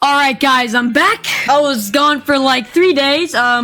Alright guys, I'm back. I was gone for like 3 days. I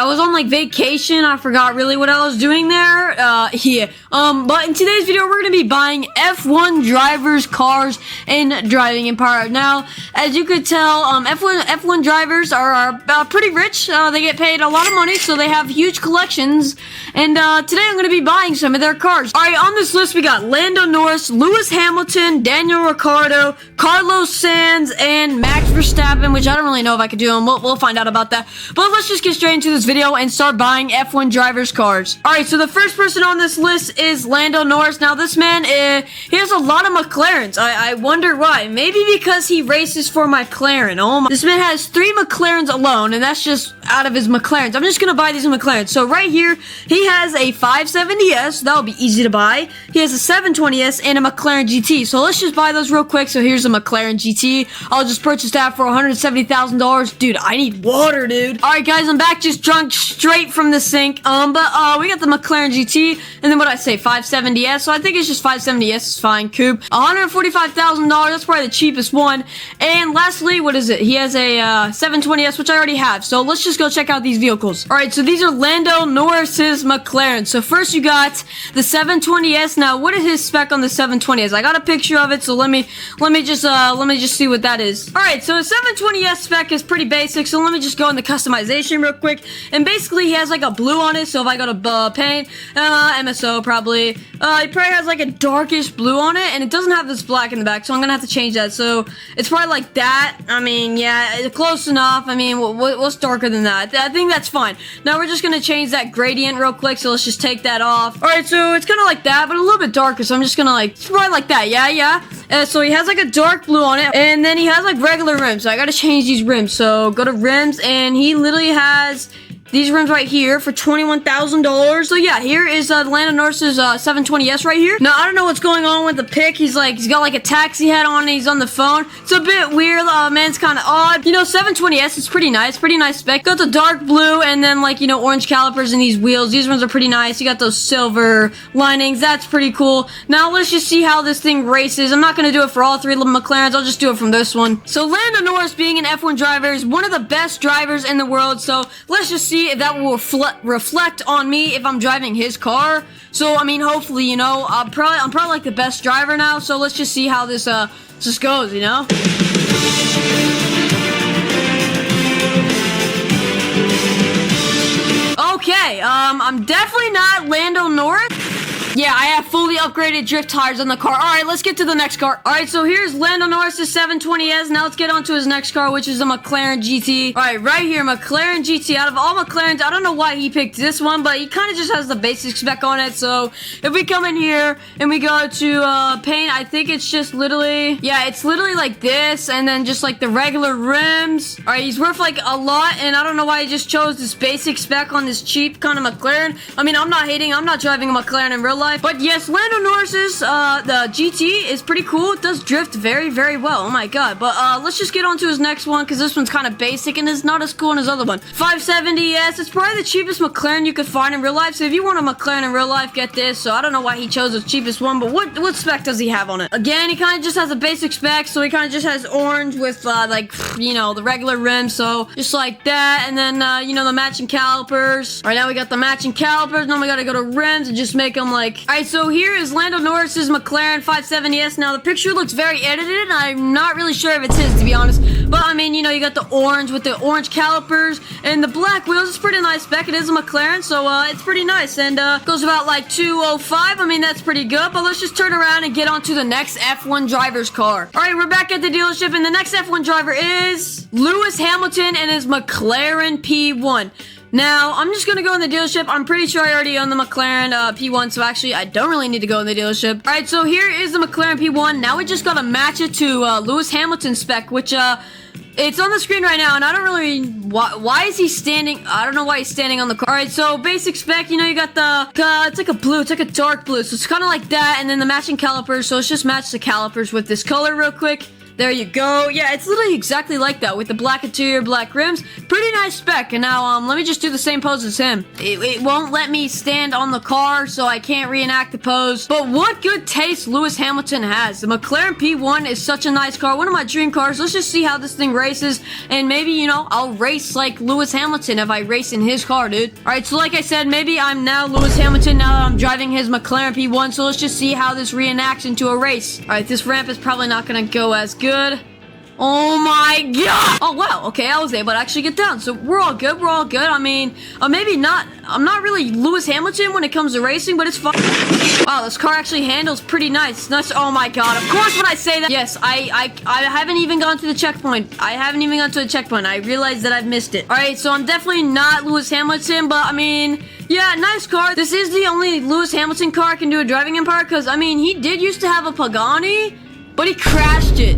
was on like vacation. I forgot really what I was doing there. But in today's video, we're gonna be buying F1 drivers' cars and driving empire. Now, as you could tell, F1 drivers are pretty rich. They get paid a lot of money, so they have huge collections. And today I'm gonna be buying some of their cars. Alright, on this list we got Lando Norris, Lewis Hamilton, Daniel Ricciardo, Carlos Sainz, and Max Verstappen, which I don't really know if I could do them. We'll find out about that. But let's just get straight into this video and start buying F1 drivers' cars. Alright, so the first person on this list is Lando Norris. Now, this man, he has a lot of McLarens. I wonder why. Maybe because he races for McLaren. Oh my. This man has 3 McLarens alone, and that's just out of his McLarens. I'm just gonna buy these McLarens. So right here, he has a 570S. That'll be easy to buy. He has a 720S and a McLaren GT. So let's just buy those real quick. So here's a McLaren GT. I'll just purchase that for $170,000. Dude, I need water, dude. Alright, guys, I'm back just drunk straight from the sink. We got the McLaren GT, and then what I say, 570S. So I think it's just 570S is fine. Coupe, $145,000. That's probably the cheapest one. And lastly, what is it? He has a 720S, which I already have. So let's just go check out these vehicles. All right, so these are Lando Norris's McLaren. So first you got the 720S. Now, what is his spec on the 720S? I got a picture of it, so let me just see what that is. All right, so the 720S spec is pretty basic. So let me just go in the customization real quick. And basically, he has like a blue on it. So if I go to paint, MSO probably, he probably has like a darkish blue on it, and it doesn't have this black in the back. So I'm gonna have to change that. So it's probably like that. I mean, yeah, close enough. I mean, what's darker than that? I think that's fine. Now we're just gonna change that gradient real quick. So let's just take that off. All right, so it's kind of like that, but a little bit darker. So I'm just gonna it's probably like that. Yeah. So he has like a dark blue on it, and then he has like regular rims. So I gotta change these rims. So go to rims, and he literally has these rims right here for $21,000. So yeah, here is Lando Norris's 720S right here. Now I don't know what's going on with the pic. He's got like a taxi hat on and he's on the phone. It's a bit weird. Man, it's kind of odd. 720S is pretty nice spec. Got the dark blue and then orange calipers and these wheels. These ones are pretty nice. You got those silver linings. That's pretty cool. Now let's just see how this thing races. I'm not gonna do it for all 3 of the McLarens. I'll just do it from this one. So Lando Norris, being an F1 driver, is one of the best drivers in the world. So let's just see if that will reflect on me if I'm driving his car. So I mean, hopefully, I'm probably like the best driver now. So let's just see how this goes, Okay, I'm definitely not Lando Norris. Yeah, I have fully upgraded drift tires on the car. All right, let's get to the next car. All right, so here's Lando Norris's 720S. Now let's get on to his next car, which is the McLaren GT. All right, right here, McLaren GT. Out of all McLarens, I don't know why he picked this one, but he kind of just has the basic spec on it. So if we come in here and we go to paint, I think it's just literally, yeah, it's literally like this, and then just like the regular rims. All right, he's worth like a lot, and I don't know why he just chose this basic spec on this cheap kind of McLaren. I mean, I'm not hating. I'm not driving a McLaren in real life. But yes, Lando Norris's the GT is pretty cool. It does drift very, very well. Oh my god. But let's just get on to his next one, because this one's kind of basic and is not as cool as his other one. 570S. It's probably the cheapest McLaren you could find in real life. So if you want a McLaren in real life, get this. So I don't know why he chose the cheapest one, but what spec does he have on it? Again, he kind of just has a basic spec. So he kind of just has orange with the regular rims. So just like that. And then the matching calipers. All right, now we got the matching calipers. Now we gotta go to rims and just make them Alright, so here is Lando Norris's McLaren 570S. Now, the picture looks very edited. I'm not really sure if it's his, to be honest. But, I mean, you got the orange with the orange calipers and the black wheels. It's pretty nice spec. It is a McLaren, so it's pretty nice. And goes about like 205. I mean, that's pretty good. But let's just turn around and get on to the next F1 driver's car. Alright, we're back at the dealership, and the next F1 driver is Lewis Hamilton and his McLaren P1. Now, I'm just gonna go in the dealership. I'm pretty sure I already own the McLaren P1, so actually, I don't really need to go in the dealership. Alright, so here is the McLaren P1. Now we just gotta match it to Lewis Hamilton's spec, which, it's on the screen right now, and I don't really... Why is he standing... I don't know why he's standing on the car. Alright, so basic spec, you got the... it's like a blue. It's like a dark blue, so it's kind of like that, and then the matching calipers, so let's just match the calipers with this color real quick. There you go. Yeah, it's literally exactly like that with the black interior, black rims. Pretty nice spec. And now, let me just do the same pose as him. It won't let me stand on the car, so I can't reenact the pose. But what good taste Lewis Hamilton has. The McLaren P1 is such a nice car. One of my dream cars. Let's just see how this thing races. And maybe, you know, I'll race like Lewis Hamilton if I race in his car, dude. All right, so like I said, maybe I'm now Lewis Hamilton now that I'm driving his McLaren P1. So let's just see how this reenacts into a race. All right, this ramp is probably not going to go as good. Oh my god! Oh wow, okay, I was able to actually get down. So we're all good, I mean, maybe not, I'm not really Lewis Hamilton when it comes to racing, but it's fun. Wow, this car actually handles pretty nice. Oh my god, of course when I say that. Yes, I haven't even gone to the checkpoint. I realized that I've missed it. Alright, so I'm definitely not Lewis Hamilton, but I mean, yeah, nice car. This is the only Lewis Hamilton car I can do a driving empire, because I mean, he did used to have a Pagani, but he crashed it.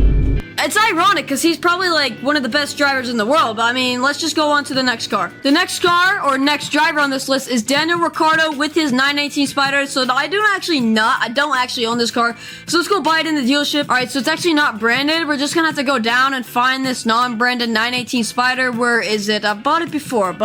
It's ironic because he's probably like one of the best drivers in the world, but I mean, let's just go on to the next car. The next car or next driver on this list is Daniel Ricciardo with his 918 Spider. So I don't actually own this car. So let's go buy it in the dealership. All right, so it's actually not branded. We're just gonna have to go down and find this non-branded 918 Spider. Where is it? I bought it before.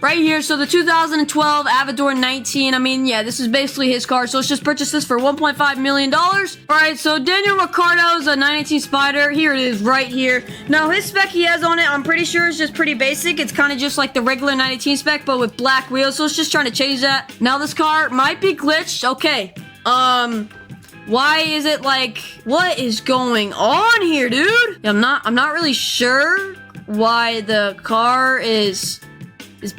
Right here, so the 2012 Avador 19, I mean, yeah, this is basically his car, so let's just purchase this for $1.5 million. Alright, so Daniel Ricciardo's a 918 Spider, here it is, right here. Now, his spec he has on it, I'm pretty sure is just pretty basic. It's kind of just like the regular 918 spec, but with black wheels, so let's just try to change that. Now, this car might be glitched, okay. Why is it like, what is going on here, dude? I'm not really sure why the car is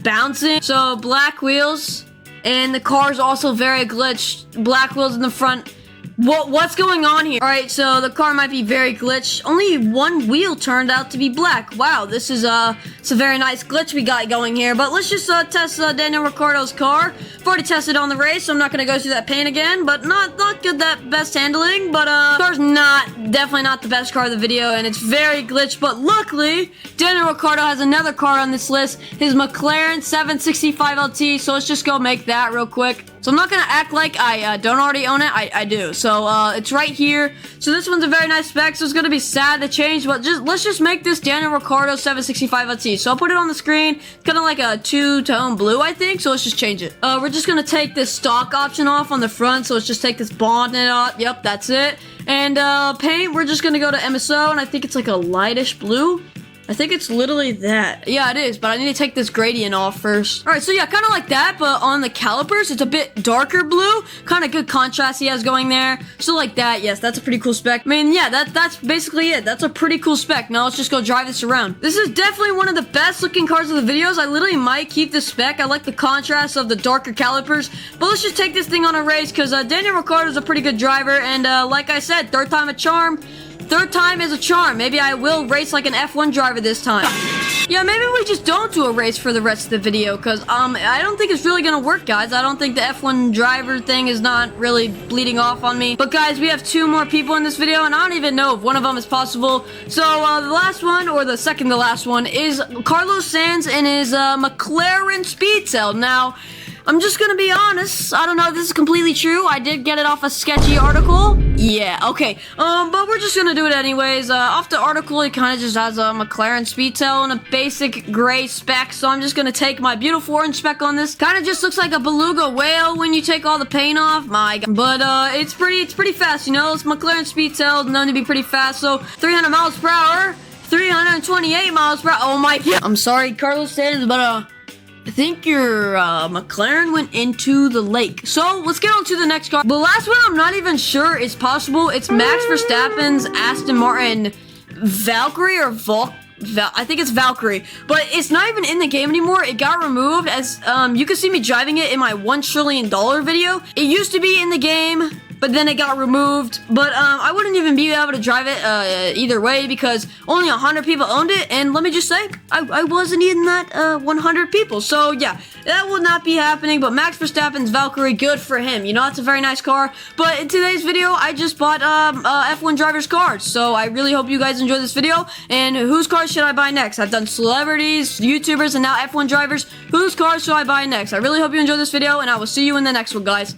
bouncing. So black wheels, and the car is also very glitched. Black wheels in the front. What's going on here? All right, so the car might be very glitched. Only one wheel turned out to be black. Wow, this is it's a very nice glitch we got going here. But let's just test Daniel Ricciardo's car. I've already tested on the race, so I'm not gonna go through that pain again. But not good, that best handling. But car's definitely not the best car of the video, and it's very glitched. But luckily, Daniel Ricciardo has another car on this list, his McLaren 765 LT. So let's just go make that real quick. So I'm not gonna act like I don't already own it. I do. So it's right here. So this one's a very nice spec. So it's gonna be sad to change, but let's just make this Daniel Ricciardo 765 LT. So I'll put it on the screen. It's kind of like a two-tone blue, I think. So let's just change it. We're just gonna take this stock option off on the front. So let's just take this bonnet off. Yep, that's it. And paint, we're just gonna go to MSO, and I think it's like a lightish blue. I think it's literally that. Yeah, it is, but I need to take this gradient off first. All right, so yeah, kind of like that, but on the calipers, it's a bit darker blue. Kind of good contrast he has going there. So like that, yes, that's a pretty cool spec. I mean, yeah, that's basically it. That's a pretty cool spec. Now let's just go drive this around. This is definitely one of the best looking cars of the videos. I literally might keep this spec. I like the contrast of the darker calipers, but let's just take this thing on a race because Daniel Ricciardo is a pretty good driver, and like I said, third time a charm. Third time is a charm. Maybe I will race like an F1 driver this time. Yeah, maybe we just don't do a race for the rest of the video, because I don't think it's really gonna work, guys. I don't think the F1 driver thing is not really bleeding off on me. But guys, we have 2 more people in this video, and I don't even know if one of them is possible. So the last one, or the second to last one, is Carlos Sainz and his McLaren speed cell. Now, I'm just gonna be honest, I don't know if this is completely true. I did get it off a sketchy article. Yeah, okay. But we're just gonna do it anyways. Off the article, it kind of just has a McLaren speed cell and a basic gray spec. So I'm just gonna take my beautiful orange spec on this. Kind of just looks like a beluga whale when you take all the paint off. My God. But it's pretty fast, you know. It's McLaren speed cell, known to be pretty fast. So 300 miles per hour, 328 miles per hour. Oh my God. I'm sorry, Carlos Sainz, but I think your McLaren went into the lake. So let's get on to the next car. The last one I'm not even sure is possible. It's Max Verstappen's Aston Martin Valkyrie or I think it's Valkyrie, but it's not even in the game anymore. It got removed, as you can see me driving it in my $1 trillion video. It used to be in the game, but then it got removed. But I wouldn't even be able to drive it either way, because only 100 people owned it, and let me just say, I wasn't in that 100 people. So yeah, that will not be happening. But Max Verstappen's Valkyrie, good for him. You know, it's a very nice car. But in today's video, I just bought F1 drivers' cars. So I really hope you guys enjoyed this video. And whose cars should I buy next? I've done celebrities, YouTubers, and now F1 drivers. Whose cars should I buy next? I really hope you enjoyed this video, and I will see you in the next one, guys.